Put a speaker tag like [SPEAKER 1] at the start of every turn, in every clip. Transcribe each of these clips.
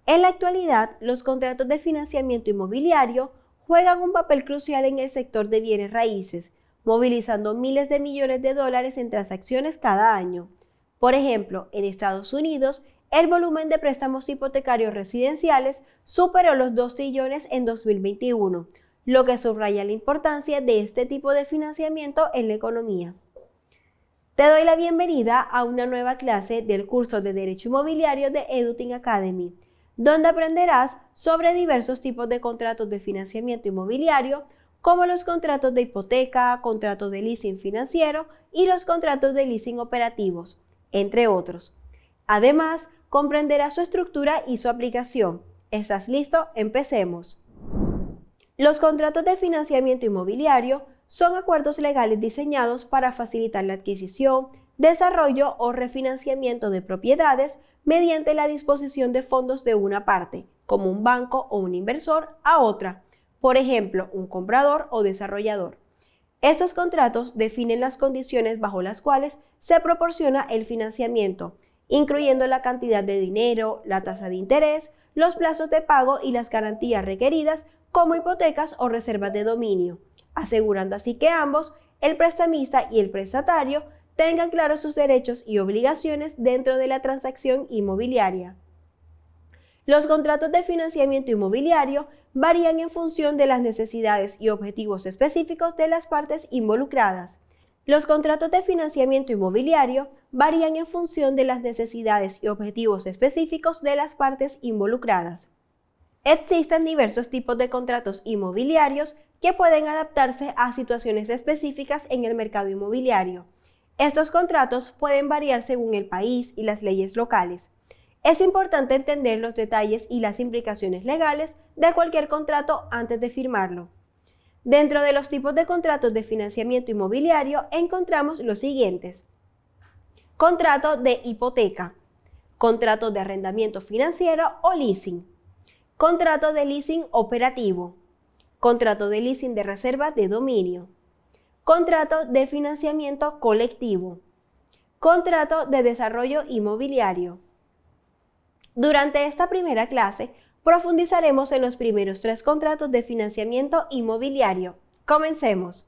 [SPEAKER 1] En la actualidad, los contratos de financiamiento inmobiliario juegan un papel crucial en el sector de bienes raíces, movilizando miles de millones de dólares en transacciones cada año. Por ejemplo, en Estados Unidos, el volumen de préstamos hipotecarios residenciales superó los 2 trillones en 2021, lo que subraya la importancia de este tipo de financiamiento en la economía. Te doy la bienvenida a una nueva clase del curso de Derecho Inmobiliario de Edutin Academy, donde aprenderás sobre diversos tipos de contratos de financiamiento inmobiliario, como los contratos de hipoteca, contratos de leasing financiero y los contratos de leasing operativos, entre otros. Además, comprenderás su estructura y su aplicación. ¿Estás listo? Empecemos. Los contratos de financiamiento inmobiliario son acuerdos legales diseñados para facilitar la adquisición, desarrollo o refinanciamiento de propiedades mediante la disposición de fondos de una parte, como un banco o un inversor, a otra, por ejemplo, un comprador o desarrollador. Estos contratos definen las condiciones bajo las cuales se proporciona el financiamiento, incluyendo la cantidad de dinero, la tasa de interés, los plazos de pago y las garantías requeridas como hipotecas o reservas de dominio, asegurando así que ambos, el prestamista y el prestatario, tengan claros sus derechos y obligaciones dentro de la transacción inmobiliaria. Los contratos de financiamiento inmobiliario varían en función de las necesidades y objetivos específicos de las partes involucradas. Los contratos de financiamiento inmobiliario varían en función de las necesidades y objetivos específicos de las partes involucradas. Existen diversos tipos de contratos inmobiliarios que pueden adaptarse a situaciones específicas en el mercado inmobiliario. Estos contratos pueden variar según el país y las leyes locales. Es importante entender los detalles y las implicaciones legales de cualquier contrato antes de firmarlo. Dentro de los tipos de contratos de financiamiento inmobiliario encontramos los siguientes: contrato de hipoteca, contrato de arrendamiento financiero o leasing, contrato de leasing operativo, contrato de leasing de reserva de dominio, contrato de financiamiento colectivo, contrato de desarrollo inmobiliario. Durante esta primera clase, profundizaremos en los primeros 3 contratos de financiamiento inmobiliario. Comencemos.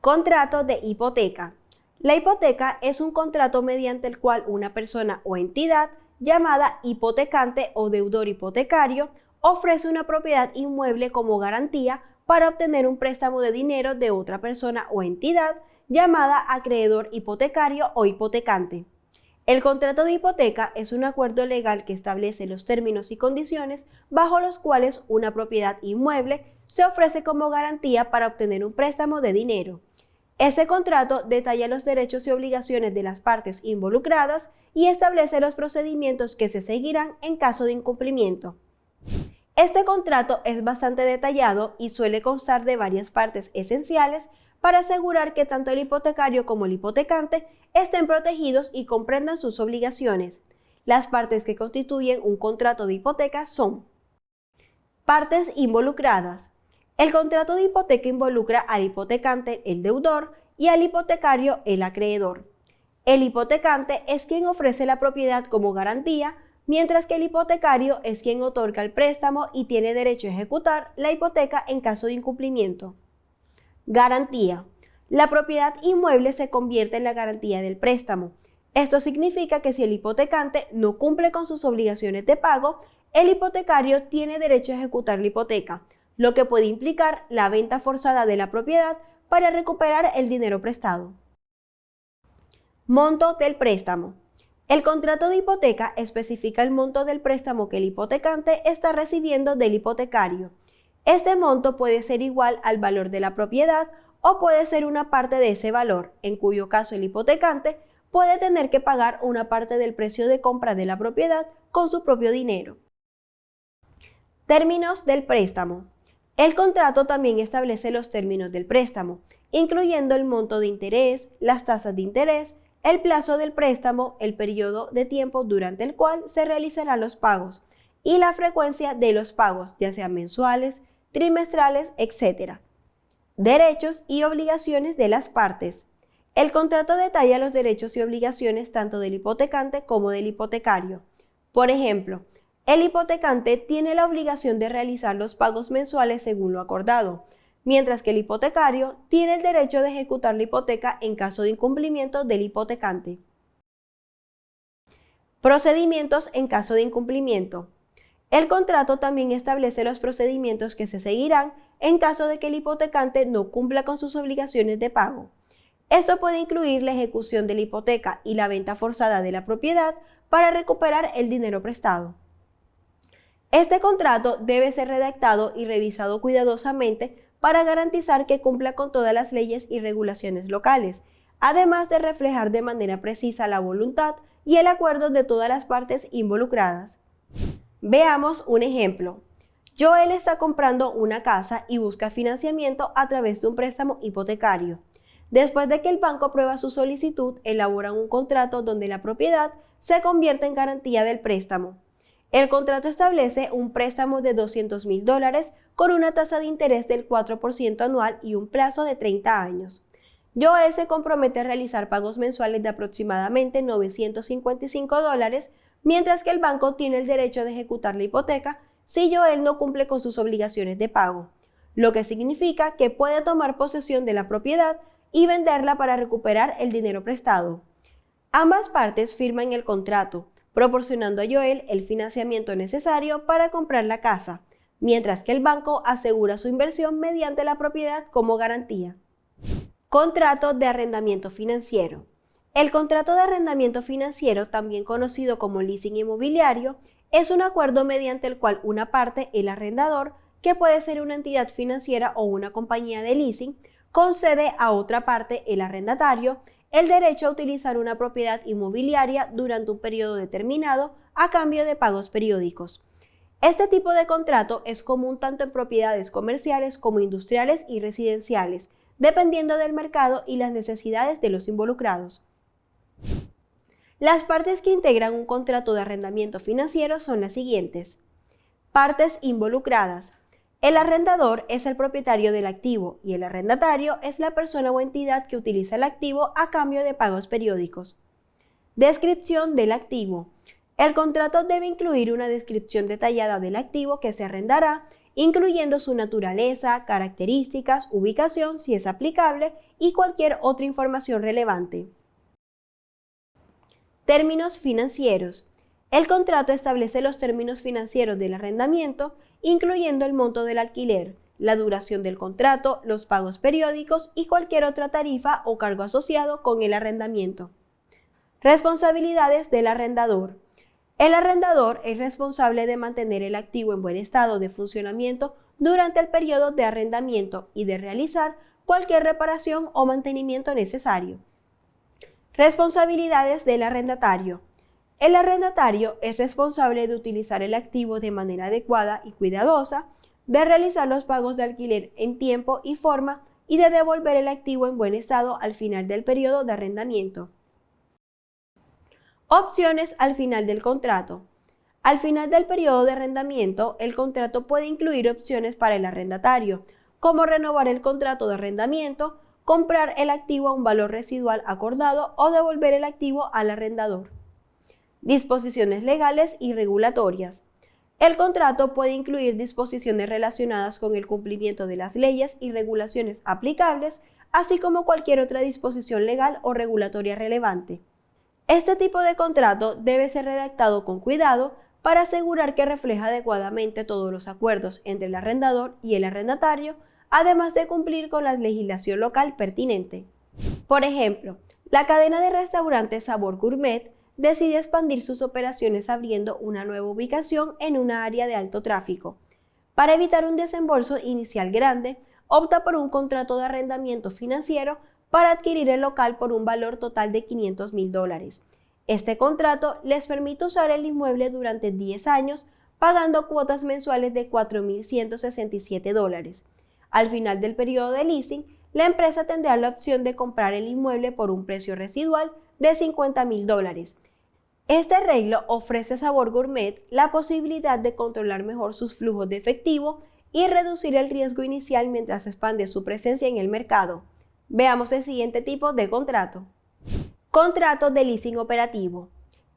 [SPEAKER 1] Contrato de hipoteca. La hipoteca es un contrato mediante el cual una persona o entidad llamada hipotecante o deudor hipotecario ofrece una propiedad inmueble como garantía para obtener un préstamo de dinero de otra persona o entidad llamada acreedor hipotecario o hipotecante. El contrato de hipoteca es un acuerdo legal que establece los términos y condiciones bajo los cuales una propiedad inmueble se ofrece como garantía para obtener un préstamo de dinero. Este contrato detalla los derechos y obligaciones de las partes involucradas y establece los procedimientos que se seguirán en caso de incumplimiento. Este contrato es bastante detallado y suele constar de varias partes esenciales para asegurar que tanto el hipotecario como el hipotecante estén protegidos y comprendan sus obligaciones. Las partes que constituyen un contrato de hipoteca son: partes involucradas. El contrato de hipoteca involucra al hipotecante, el deudor, y al hipotecario, el acreedor. El hipotecante es quien ofrece la propiedad como garantía, mientras que el hipotecario es quien otorga el préstamo y tiene derecho a ejecutar la hipoteca en caso de incumplimiento. Garantía. La propiedad inmueble se convierte en la garantía del préstamo. Esto significa que si el hipotecante no cumple con sus obligaciones de pago, el hipotecario tiene derecho a ejecutar la hipoteca, lo que puede implicar la venta forzada de la propiedad para recuperar el dinero prestado. Monto del préstamo. El contrato de hipoteca especifica el monto del préstamo que el hipotecante está recibiendo del hipotecario. Este monto puede ser igual al valor de la propiedad o puede ser una parte de ese valor, en cuyo caso el hipotecante puede tener que pagar una parte del precio de compra de la propiedad con su propio dinero. Términos del préstamo. El contrato también establece los términos del préstamo, incluyendo el monto de interés, las tasas de interés, el plazo del préstamo, el periodo de tiempo durante el cual se realizarán los pagos y la frecuencia de los pagos, ya sean mensuales, trimestrales, etc. Derechos y obligaciones de las partes. El contrato detalla los derechos y obligaciones tanto del hipotecante como del hipotecario. Por ejemplo, El hipotecante tiene la obligación de realizar los pagos mensuales según lo acordado, mientras que el hipotecario tiene el derecho de ejecutar la hipoteca en caso de incumplimiento del hipotecante. Procedimientos en caso de incumplimiento. El contrato también establece los procedimientos que se seguirán en caso de que el hipotecante no cumpla con sus obligaciones de pago. Esto puede incluir la ejecución de la hipoteca y la venta forzada de la propiedad para recuperar el dinero prestado. Este contrato debe ser redactado y revisado cuidadosamente para garantizar que cumpla con todas las leyes y regulaciones locales, además de reflejar de manera precisa la voluntad y el acuerdo de todas las partes involucradas. Veamos un ejemplo. Joel está comprando una casa y busca financiamiento a través de un préstamo hipotecario. Después de que el banco aprueba su solicitud, elaboran un contrato donde la propiedad se convierte en garantía del préstamo. El contrato establece un préstamo de $200,000 con una tasa de interés del 4% anual y un plazo de 30 años. Joel se compromete a realizar pagos mensuales de aproximadamente $955, mientras que el banco tiene el derecho de ejecutar la hipoteca si Joel no cumple con sus obligaciones de pago, lo que significa que puede tomar posesión de la propiedad y venderla para recuperar el dinero prestado. Ambas partes firman el contrato, proporcionando a Joel el financiamiento necesario para comprar la casa, mientras que el banco asegura su inversión mediante la propiedad como garantía. Contrato de arrendamiento financiero. El contrato de arrendamiento financiero, también conocido como leasing inmobiliario, es un acuerdo mediante el cual una parte, el arrendador, que puede ser una entidad financiera o una compañía de leasing, concede a otra parte, el arrendatario, el derecho a utilizar una propiedad inmobiliaria durante un periodo determinado a cambio de pagos periódicos. Este tipo de contrato es común tanto en propiedades comerciales como industriales y residenciales, dependiendo del mercado y las necesidades de los involucrados. Las partes que integran un contrato de arrendamiento financiero son las siguientes. Partes involucradas. El arrendador es el propietario del activo y el arrendatario es la persona o entidad que utiliza el activo a cambio de pagos periódicos. Descripción del activo. El contrato debe incluir una descripción detallada del activo que se arrendará, incluyendo su naturaleza, características, ubicación, si es aplicable, y cualquier otra información relevante. Términos financieros. El contrato establece los términos financieros del arrendamiento, incluyendo el monto del alquiler, la duración del contrato, los pagos periódicos y cualquier otra tarifa o cargo asociado con el arrendamiento. Responsabilidades del arrendador. El arrendador es responsable de mantener el activo en buen estado de funcionamiento durante el periodo de arrendamiento y de realizar cualquier reparación o mantenimiento necesario. Responsabilidades del arrendatario. El arrendatario es responsable de utilizar el activo de manera adecuada y cuidadosa, de realizar los pagos de alquiler en tiempo y forma y de devolver el activo en buen estado al final del periodo de arrendamiento. Opciones al final del contrato. Al final del periodo de arrendamiento, el contrato puede incluir opciones para el arrendatario, como renovar el contrato de arrendamiento, comprar el activo a un valor residual acordado o devolver el activo al arrendador. Disposiciones legales y regulatorias. El contrato puede incluir disposiciones relacionadas con el cumplimiento de las leyes y regulaciones aplicables, así como cualquier otra disposición legal o regulatoria relevante. Este tipo de contrato debe ser redactado con cuidado para asegurar que refleja adecuadamente todos los acuerdos entre el arrendador y el arrendatario, además de cumplir con la legislación local pertinente. Por ejemplo, la cadena de restaurantes Sabor Gourmet decide expandir sus operaciones abriendo una nueva ubicación en una área de alto tráfico. Para evitar un desembolso inicial grande, opta por un contrato de arrendamiento financiero para adquirir el local por un valor total de $500,000. Este contrato les permite usar el inmueble durante 10 años, pagando cuotas mensuales de $4,167. Al final del periodo de leasing, la empresa tendrá la opción de comprar el inmueble por un precio residual de $50,000. Este arreglo ofrece a Sabor Gourmet la posibilidad de controlar mejor sus flujos de efectivo y reducir el riesgo inicial mientras expande su presencia en el mercado. Veamos el siguiente tipo de contrato. Contrato de leasing operativo.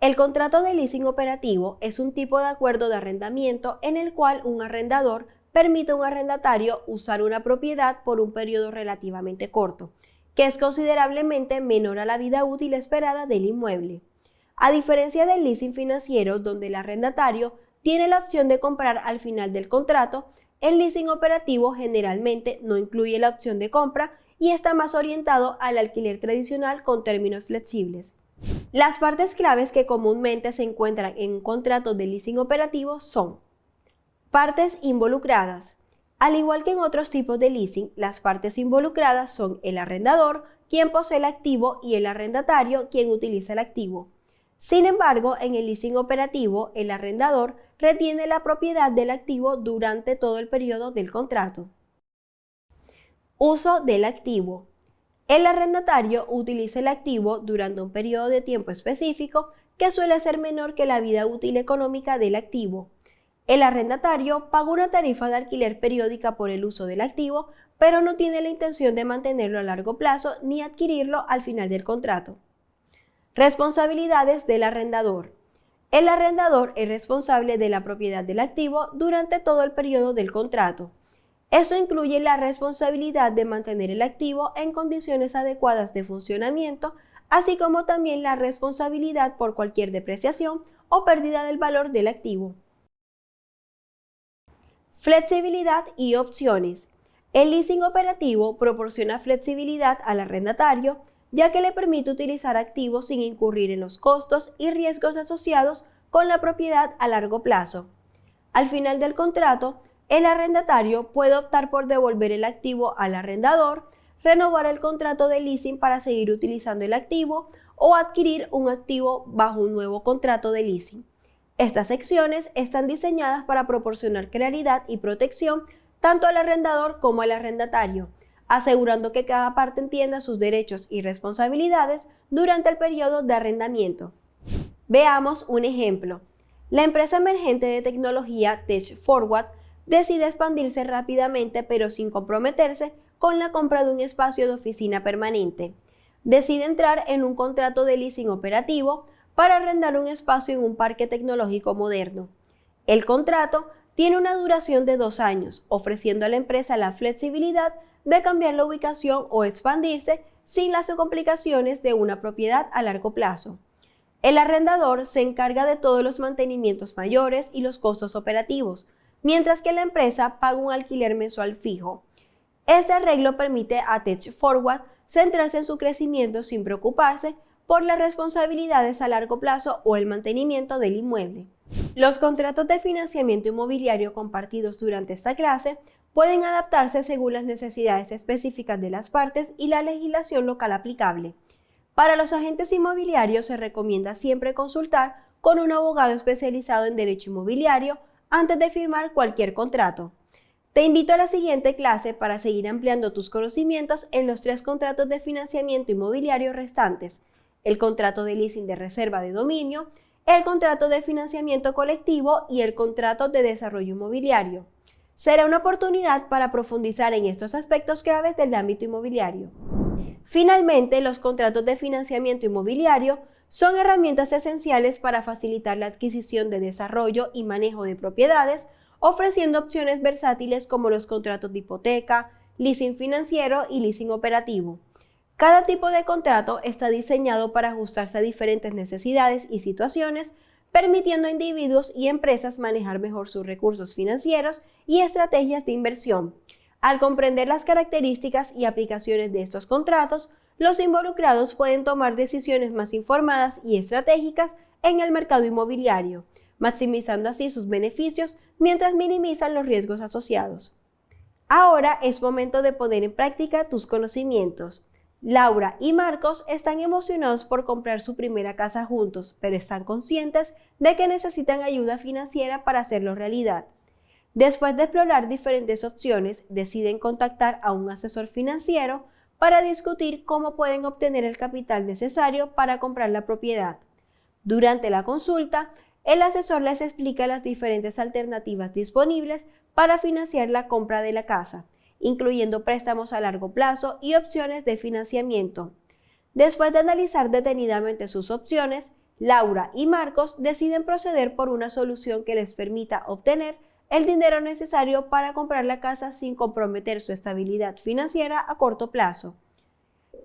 [SPEAKER 1] El contrato de leasing operativo es un tipo de acuerdo de arrendamiento en el cual un arrendador permite a un arrendatario usar una propiedad por un periodo relativamente corto, que es considerablemente menor a la vida útil esperada del inmueble. A diferencia del leasing financiero, donde el arrendatario tiene la opción de comprar al final del contrato, el leasing operativo generalmente no incluye la opción de compra y está más orientado al alquiler tradicional con términos flexibles. Las partes claves que comúnmente se encuentran en un contrato de leasing operativo son: partes involucradas. Al igual que en otros tipos de leasing, las partes involucradas son el arrendador, quien posee el activo, y el arrendatario, quien utiliza el activo. Sin embargo, en el leasing operativo, el arrendador retiene la propiedad del activo durante todo el periodo del contrato. Uso del activo. El arrendatario utiliza el activo durante un periodo de tiempo específico que suele ser menor que la vida útil económica del activo. El arrendatario paga una tarifa de alquiler periódica por el uso del activo, pero no tiene la intención de mantenerlo a largo plazo ni adquirirlo al final del contrato. Responsabilidades del arrendador. El arrendador es responsable de la propiedad del activo durante todo el periodo del contrato. Esto incluye la responsabilidad de mantener el activo en condiciones adecuadas de funcionamiento, así como también la responsabilidad por cualquier depreciación o pérdida del valor del activo. Flexibilidad y opciones. El leasing operativo proporciona flexibilidad al arrendatario, ya que le permite utilizar activos sin incurrir en los costos y riesgos asociados con la propiedad a largo plazo. Al final del contrato, el arrendatario puede optar por devolver el activo al arrendador, renovar el contrato de leasing para seguir utilizando el activo o adquirir un activo bajo un nuevo contrato de leasing. Estas secciones están diseñadas para proporcionar claridad y protección tanto al arrendador como al arrendatario, asegurando que cada parte entienda sus derechos y responsabilidades durante el periodo de arrendamiento. Veamos un ejemplo. La empresa emergente de tecnología TechForward decide expandirse rápidamente pero sin comprometerse con la compra de un espacio de oficina permanente. Decide entrar en un contrato de leasing operativo para arrendar un espacio en un parque tecnológico moderno. El contrato tiene una duración de 2 años, ofreciendo a la empresa la flexibilidad de cambiar la ubicación o expandirse sin las complicaciones de una propiedad a largo plazo. El arrendador se encarga de todos los mantenimientos mayores y los costos operativos, mientras que la empresa paga un alquiler mensual fijo. Este arreglo permite a TechForward centrarse en su crecimiento sin preocuparse por las responsabilidades a largo plazo o el mantenimiento del inmueble. Los contratos de financiamiento inmobiliario compartidos durante esta clase pueden adaptarse según las necesidades específicas de las partes y la legislación local aplicable. Para los agentes inmobiliarios se recomienda siempre consultar con un abogado especializado en derecho inmobiliario antes de firmar cualquier contrato. Te invito a la siguiente clase para seguir ampliando tus conocimientos en los 3 contratos de financiamiento inmobiliario restantes: el contrato de leasing de reserva de dominio, el contrato de financiamiento colectivo y el contrato de desarrollo inmobiliario. Será una oportunidad para profundizar en estos aspectos claves del ámbito inmobiliario. Finalmente, los contratos de financiamiento inmobiliario son herramientas esenciales para facilitar la adquisición de desarrollo y manejo de propiedades, ofreciendo opciones versátiles como los contratos de hipoteca, leasing financiero y leasing operativo. Cada tipo de contrato está diseñado para ajustarse a diferentes necesidades y situaciones, permitiendo a individuos y empresas manejar mejor sus recursos financieros y estrategias de inversión. Al comprender las características y aplicaciones de estos contratos, los involucrados pueden tomar decisiones más informadas y estratégicas en el mercado inmobiliario, maximizando así sus beneficios mientras minimizan los riesgos asociados. Ahora es momento de poner en práctica tus conocimientos. Laura y Marcos están emocionados por comprar su primera casa juntos, pero están conscientes de que necesitan ayuda financiera para hacerlo realidad. Después de explorar diferentes opciones, deciden contactar a un asesor financiero para discutir cómo pueden obtener el capital necesario para comprar la propiedad. Durante la consulta, el asesor les explica las diferentes alternativas disponibles para financiar la compra de la casa, incluyendo préstamos a largo plazo y opciones de financiamiento. Después de analizar detenidamente sus opciones, Laura y Marcos deciden proceder por una solución que les permita obtener el dinero necesario para comprar la casa sin comprometer su estabilidad financiera a corto plazo.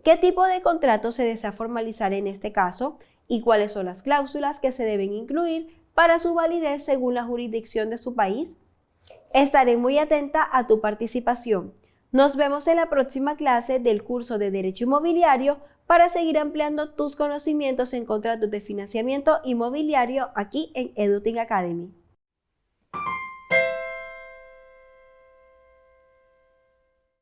[SPEAKER 1] ¿Qué tipo de contrato se desea formalizar en este caso y cuáles son las cláusulas que se deben incluir para su validez según la jurisdicción de su país? Estaré muy atenta a tu participación. Nos vemos en la próxima clase del curso de Derecho Inmobiliario para seguir ampliando tus conocimientos en contratos de financiamiento inmobiliario aquí en Edutin Academy.